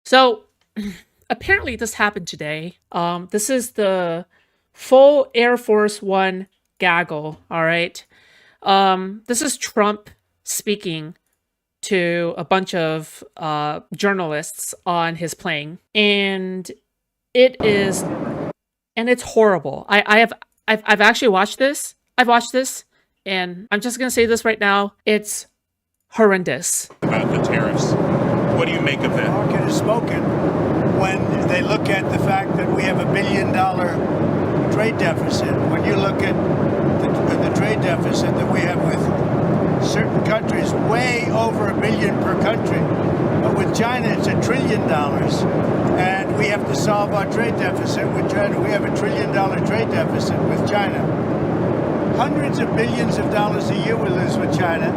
So apparently this happened today. This is the full Air Force One gaggle. All right. This is Trump speaking to a bunch of journalists on his plane, and it is, and it's horrible. I've actually watched this. I've watched this, and I'm just gonna say this right now. It's horrendous. About the tariffs. What do you make of that? The market has spoken when they look at the fact that we have $1 billion trade deficit. When you look at the trade deficit that we have with certain countries, way over $1 billion per country. But with China, it's $1 trillion. And we have to solve our trade deficit with China. We have $1 trillion trade deficit with China. Hundreds of billions of dollars a year we lose with China.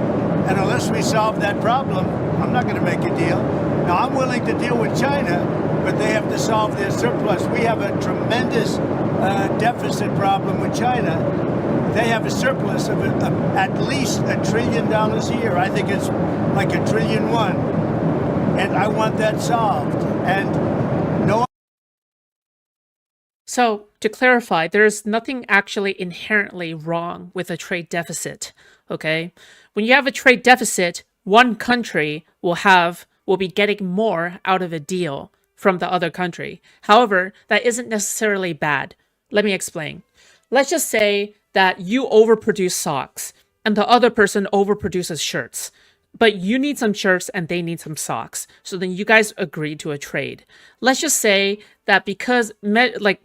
And unless we solve that problem, I'm not going to make a deal. Now, I'm willing to deal with China, but they have to solve their surplus. We have a tremendous deficit problem with China. They have a surplus of at least $1 trillion a year. I think it's like $1.1 trillion. And I want that solved. And no. So, to clarify, there's nothing actually inherently wrong with a trade deficit, okay? When you have a trade deficit, one country will be getting more out of a deal from the other country. However, that isn't necessarily bad. Let me explain. Let's just say that you overproduce socks and the other person overproduces shirts. But you need some shirts and they need some socks. So then you guys agree to a trade. Let's just say that because,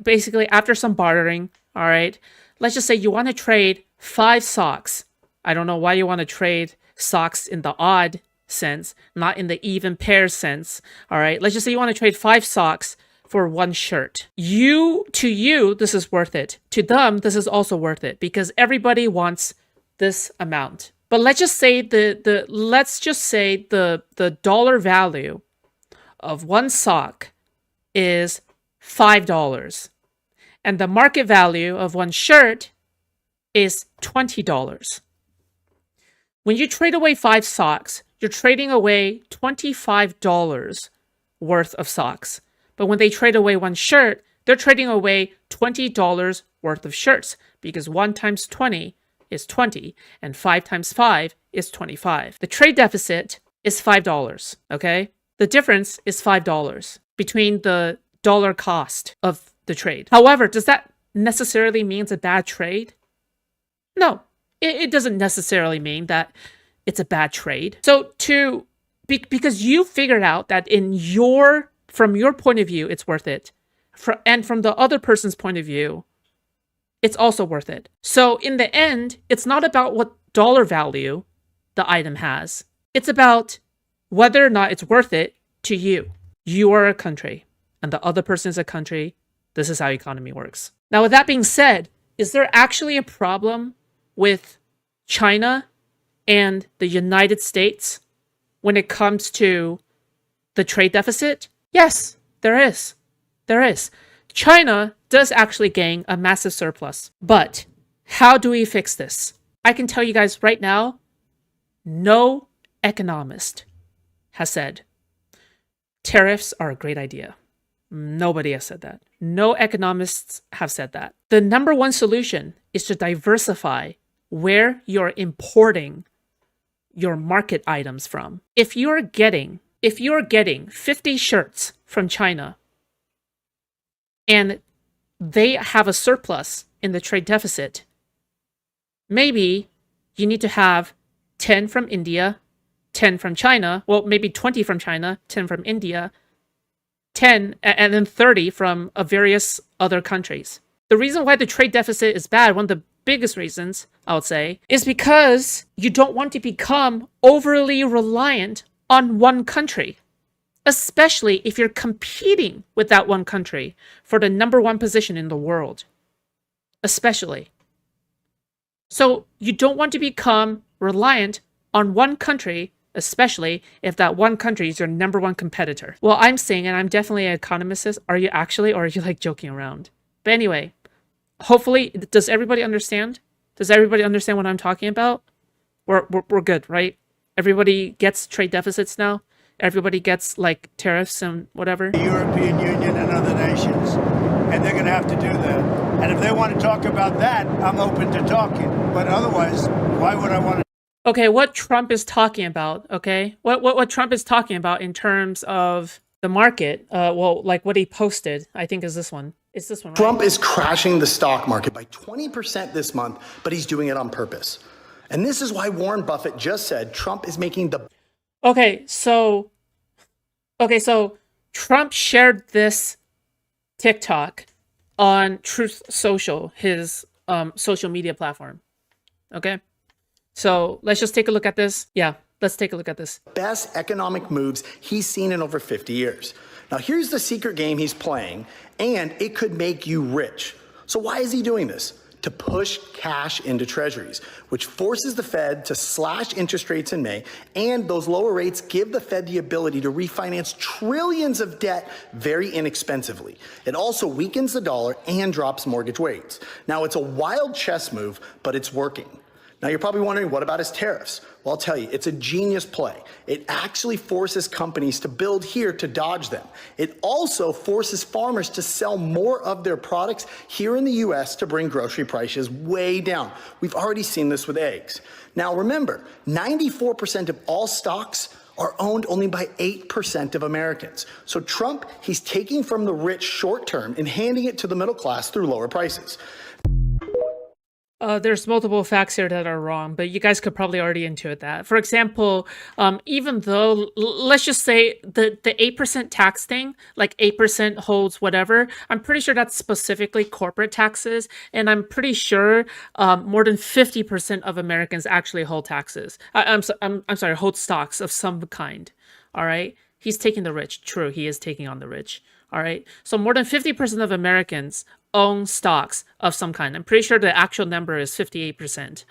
basically after some bartering, all right, let's just say you want to trade 5 socks. I don't know why you want to trade socks in the odd sense, not in the even pair sense, all right? Let's just say you want to trade 5 socks for 1 shirt. To you, this is worth it. To them, this is also worth it because everybody wants this amount. But let's just say the dollar value of 1 sock is $5 and the market value of 1 shirt is $20. When you trade away 5 socks, you're trading away $25 worth of socks. But when they trade away 1 shirt, they're trading away $20 worth of shirts because 1 times 20 is 20 and 5 times 5 is 25. The trade deficit is $5, okay? The difference is $5 between the dollar cost of the trade. However, does that necessarily mean it's a bad trade? No, it doesn't necessarily mean that it's a bad trade. So because you figured out that from your point of view, it's worth it. And from the other person's point of view, it's also worth it. So in the end, it's not about what dollar value the item has. It's about whether or not it's worth it to you. You are a country, and the other person is a country. This is how economy works. Now, with that being said, is there actually a problem with China and the United States when it comes to the trade deficit? Yes, there is. There is. China does actually gain a massive surplus. But how do we fix this? I can tell you guys right now, no economist has said tariffs are a great idea. Nobody has said that. No economists have said that. The number one solution is to diversify where you're importing your market items from. If you're getting 50 shirts from China and they have a surplus in the trade deficit, maybe you need to have 10 from India, 10 from China, well, maybe 20 from China, 10 from India, 10, and then 30 from various other countries. The reason why the trade deficit is bad, one of the biggest reasons, I would say, is because you don't want to become overly reliant on one country, especially if you're competing with that one country for the number 1 position in the world, especially. So you don't want to become reliant on one country, especially if that one country is your number 1 competitor. Well, I'm saying, and I'm definitely an economist, are you actually, or are you like joking around? But anyway, hopefully, does everybody understand? Does everybody understand what I'm talking about? We're good, right? Everybody gets trade deficits now. everybody gets like tariffs and whatever. The European Union and other nations, and they're going to have to do that. And if they want to talk about that, I'm open to talking. But otherwise, why would I want to? Okay, what Trump is talking about, okay? What Trump is talking about in terms of the market, well, like what he posted, I think is this one. It's this one, right? Trump is crashing the stock market by 20% this month, but he's doing it on purpose. And this is why Warren Buffett just said Trump is making the... Okay, so Trump shared this TikTok on Truth Social, his social media platform. Okay? So let's just take a look at this. Yeah, let's take a look at this. best economic moves he's seen in over 50 years. Now, here's the secret game he's playing, and it could make you rich. So why is he doing this? To push cash into treasuries, which forces the Fed to slash interest rates in May, and those lower rates give the Fed the ability to refinance trillions of debt very inexpensively. It also weakens the dollar and drops mortgage rates. Now, it's a wild chess move, but it's working. Now, you're probably wondering, what about his tariffs? Well, I'll tell you, it's a genius play. It actually forces companies to build here to dodge them. It also forces farmers to sell more of their products here in the US to bring grocery prices way down. We've already seen this with eggs. Now, remember, 94% of all stocks are owned only by 8% of Americans. So Trump, he's taking from the rich short term and handing it to the middle class through lower prices. There's multiple facts here that are wrong, but you guys could probably already intuit that. For example, even though, let's just say the 8% tax thing, like 8% holds whatever, I'm pretty sure that's specifically corporate taxes, and I'm pretty sure more than 50% of Americans actually hold taxes. I'm sorry, hold stocks of some kind. All right, he's taking the rich. True, he is taking on the rich. All right, so more than 50% of Americans own stocks of some kind. I'm pretty sure the actual number is 58%.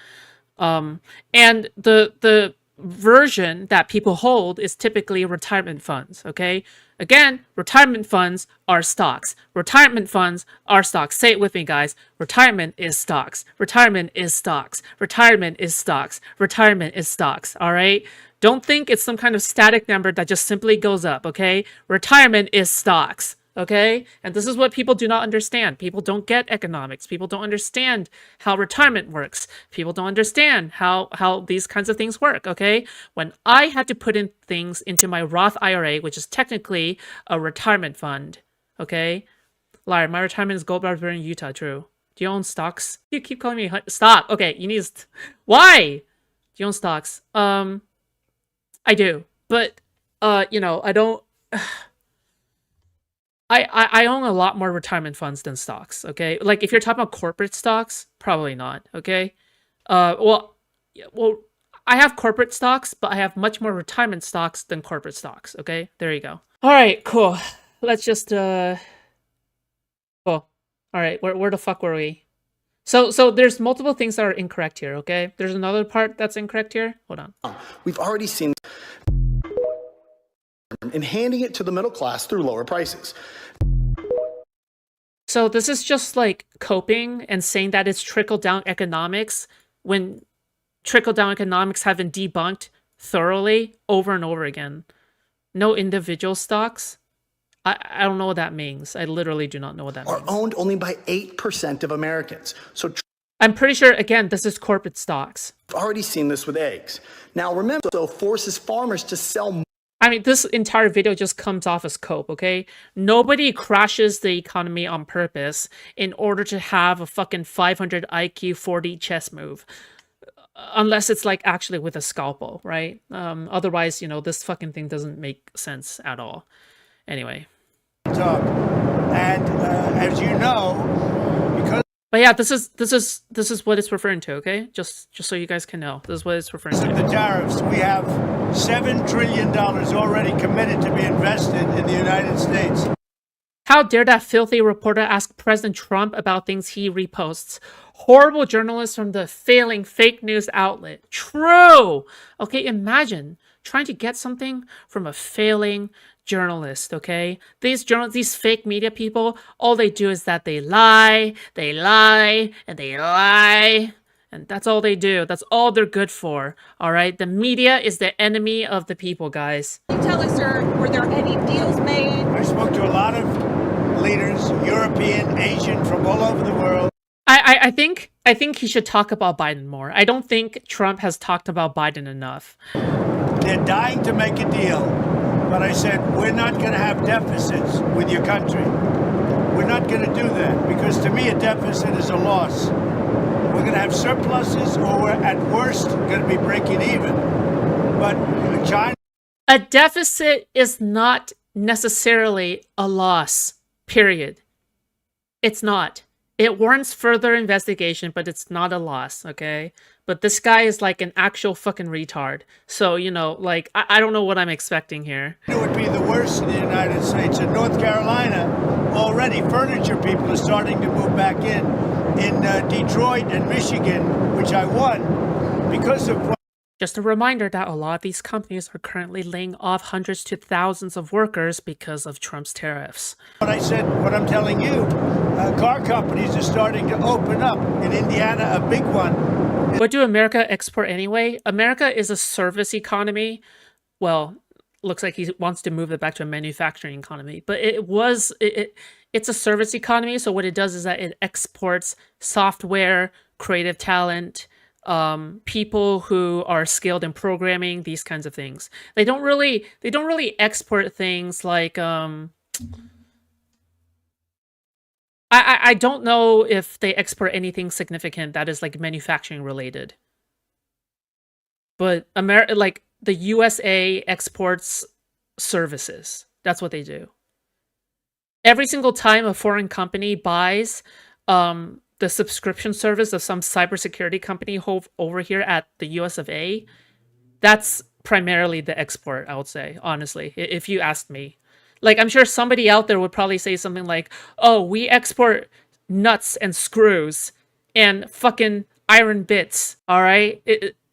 And the version that people hold is typically retirement funds, okay? Again, retirement funds are stocks. Retirement funds are stocks. Say it with me, guys. Retirement is stocks. Retirement is stocks. Retirement is stocks. Retirement is stocks, all right? Don't think it's some kind of static number that just simply goes up, okay? Retirement is stocks. Okay? And this is what people do not understand. People don't get economics. People don't understand how retirement works. People don't understand how these kinds of things work, okay? When I had to put in things into my Roth IRA, which is technically a retirement fund, okay? Liar, my retirement is gold bars in Utah, true. Do you own stocks? You keep calling me stop. Okay, you need why? Do you own stocks? I do. But you know, I don't I own a lot more retirement funds than stocks, okay? Like, if you're talking about corporate stocks, probably not, okay? Well, I have corporate stocks, but I have much more retirement stocks than corporate stocks, okay? There you go. All right, cool. Let's just, cool. All right, where the fuck were we? So there's multiple things that are incorrect here, okay? There's another part that's incorrect here. Hold on. We've already seen and handing it to the middle class through lower prices. So this is just like coping and saying that it's trickle-down economics when trickle-down economics have been debunked thoroughly over and over again. No individual stocks. I don't know what that means. I literally do not know what that means. Are owned only by 8% of Americans. So I'm pretty sure, again, this is corporate stocks. we've already seen this with eggs. Now remember, so forces farmers to sell more. I mean, this entire video just comes off as cope, okay? Nobody crashes the economy on purpose in order to have a fucking 500 IQ 40 chess move. Unless it's like actually with a scalpel, right? Otherwise, you know, this fucking thing doesn't make sense at all. Anyway. Talk. And as you know, because But yeah, this is what it's referring to, okay? Just so you guys can know. This is what it's referring of to. the tariffs, we have $7 trillion already committed to be invested in the United States. How dare that filthy reporter ask President Trump about things he reposts? Horrible journalist from the failing fake news outlet. True! Okay, imagine trying to get something from a failing journalist, okay? These fake media people, all they do is that they lie, and they lie, And that's all they do. That's all they're good for. All right? The media is the enemy of the people, guys. Can you tell us, sir, were there any deals made? I spoke to a lot of leaders, European, Asian, from all over the world. I think he should talk about Biden more. I don't think Trump has talked about Biden enough. They're dying to make a deal. But I said, we're not going to have deficits with your country. We're not going to do that, because to me a deficit is a loss. We're going to have surpluses, or we're at worst going to be breaking even. But China... A deficit is not necessarily a loss, period. It's not. It warrants further investigation, but it's not a loss, okay? But this guy is like an actual fucking retard. So, you know, like, I don't know what I'm expecting here. It would be the worst in the United States. In North Carolina, already furniture people are starting to move back in Detroit and Michigan, which I won because of... Just a reminder that a lot of these companies are currently laying off hundreds to thousands of workers because of Trump's tariffs. What I said, what I'm telling you, car companies are starting to open up. In Indiana, a big one. What do America export anyway? America is a service economy. Well, looks like he wants to move it back to a manufacturing economy. But it's a service economy. So what it does is that it exports software, creative talent, people who are skilled in programming, these kinds of things. They don't really export things like I don't know if they export anything significant that is like manufacturing related. But like the USA exports services. That's what they do. Every single time a foreign company buys the subscription service of some cybersecurity company over here at the US of A, that's primarily the export, I would say, honestly, if you asked me. Like, I'm sure somebody out there would probably say something like, oh, we export nuts and screws and fucking iron bits, all right?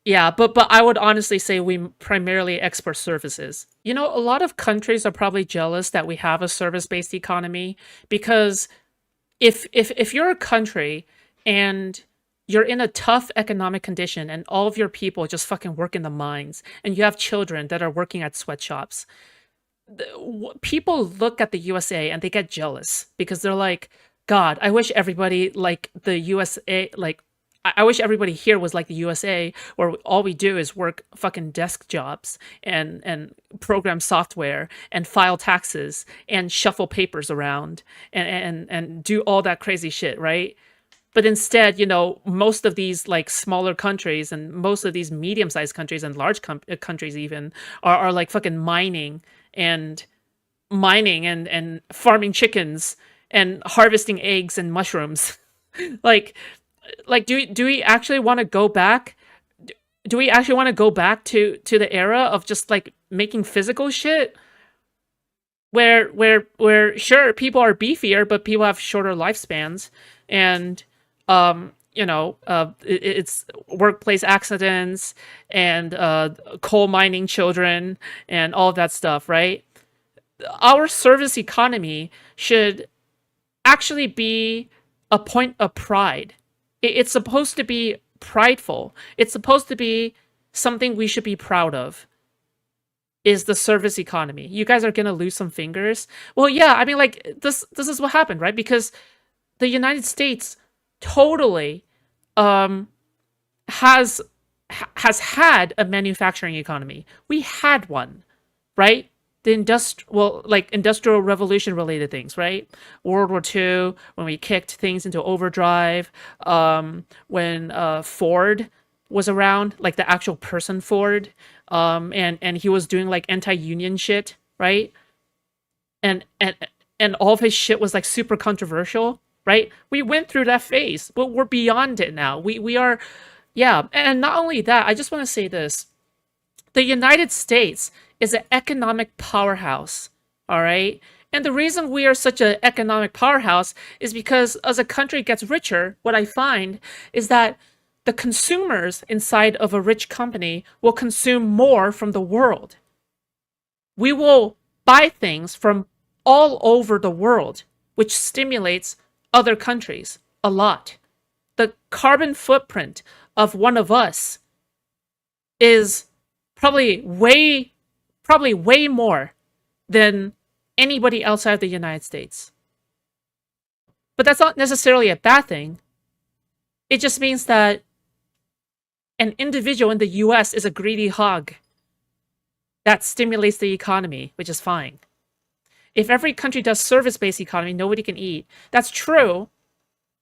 Yeah, but I would honestly say we primarily export services. You know, a lot of countries are probably jealous that we have a service-based economy, because if you're a country and you're in a tough economic condition and all of your people just fucking work in the mines and you have children that are working at sweatshops, people look at the USA and they get jealous because they're like, God, I wish everybody like the USA, like, I wish everybody here was like the USA, where all we do is work fucking desk jobs and program software and file taxes and shuffle papers around and do all that crazy shit, right? But instead, you know, most of these like smaller countries and most of these medium-sized countries and large countries even are like fucking mining and farming chickens and harvesting eggs and mushrooms. like do we actually want to go back? Do we actually want to go back to the era of just like making physical shit? Where sure, people are beefier, but people have shorter lifespans, and you know, it's workplace accidents and coal mining children and all of that stuff, right? Our service economy should actually be a point of pride. It's supposed to be prideful. It's supposed to be something we should be proud of, is the service economy. You guys are going to lose some fingers. Well, yeah, I mean, like, this is what happened, right? Because the United States totally has had a manufacturing economy. We had one, right? The industrial revolution related things, right? World War II, when we kicked things into overdrive, when Ford was around, like the actual person Ford, and he was doing like anti-union shit, right? And all of his shit was like super controversial, right? We went through that phase, but we're beyond it now. We are, yeah. And not only that, I just want to say this. The United States is an economic powerhouse, all right? And the reason we are such an economic powerhouse is because as a country gets richer, what I find is that the consumers inside of a rich company will consume more from the world. We will buy things from all over the world, which stimulates other countries a lot. the carbon footprint of one of us is probably way more than anybody outside of the United States. But that's not necessarily a bad thing. It just means that an individual in the US is a greedy hog that stimulates the economy, which is fine. If every country does service-based economy, nobody can eat. That's true.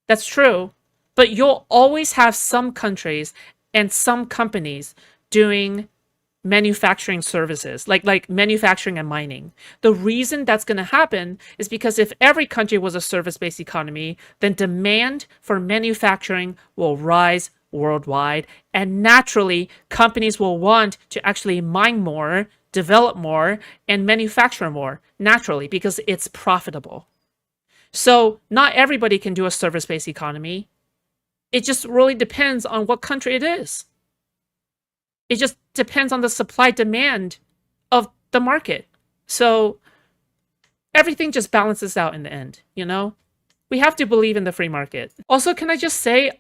That's true. But you'll always have some countries and some companies doing manufacturing services, like manufacturing and mining. The reason that's going to happen is because if every country was a service-based economy, then demand for manufacturing will rise worldwide, and naturally companies will want to actually mine more, develop more, and manufacture more naturally because it's profitable. So not everybody can do a service-based economy. It just really depends on what country it is. It just depends on the supply demand of the market. So everything just balances out in the end, you know? We have to believe in the free market. Also, can I just say,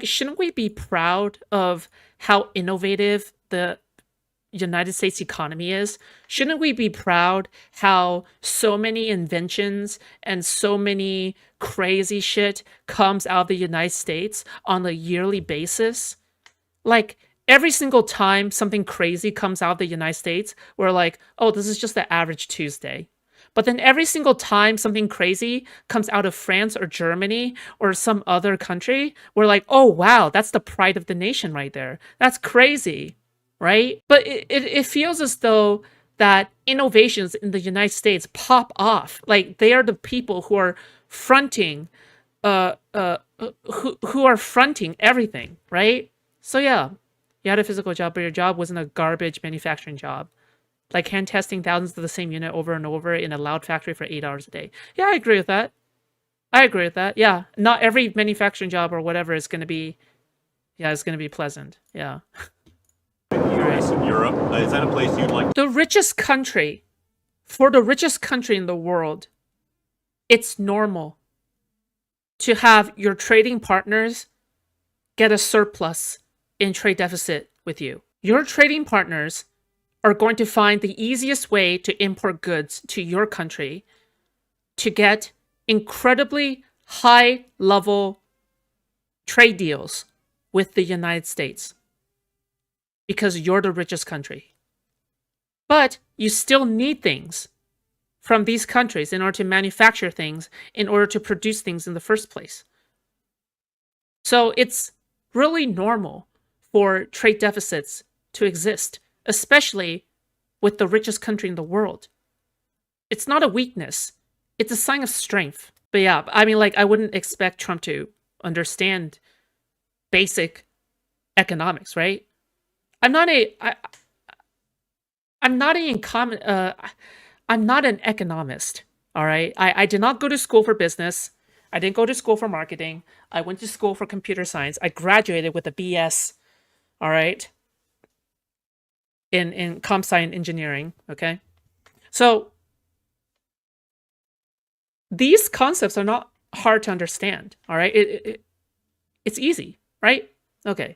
shouldn't we be proud of how innovative the United States economy is? Shouldn't we be proud how so many inventions and so many crazy shit comes out of the United States on a yearly basis? Like, every single time something crazy comes out of the United States, we're like, oh, this is just the average Tuesday. But then every single time something crazy comes out of France or Germany or some other country, we're like, oh, wow, that's the pride of the nation right there. That's crazy, right? But it feels as though that innovations in the United States pop off. Like, they are the people who are fronting, who are fronting everything, right? So yeah, you had a physical job, but your job wasn't a garbage manufacturing job. Like hand testing thousands of the same unit over and over in a loud factory for 8 hours a day. Yeah, I agree with that. I agree with that. Yeah, not every manufacturing job or whatever is going to be, it's going to be pleasant. Yeah. US and Europe, is that a place you'd like to? The richest country, for the richest country in the world, it's normal to have your trading partners get a surplus in trade deficit with you. Your trading partners are going to find the easiest way to import goods to your country to get incredibly high-level trade deals with the United States because you're the richest country. But you still need things from these countries in order to manufacture things, in order to produce things in the first place. So it's really normal for trade deficits to exist, especially with the richest country in the world. It's not a weakness. It's a sign of strength. But yeah, I mean, like, I wouldn't expect Trump to understand basic economics, right? I'm not an economist, all right? I did not go to school for business. I didn't go to school for marketing. I went to school for computer science. I graduated with a BS, all right? In comp sci engineering, okay? So these concepts are not hard to understand, all right? It's easy, right? Okay.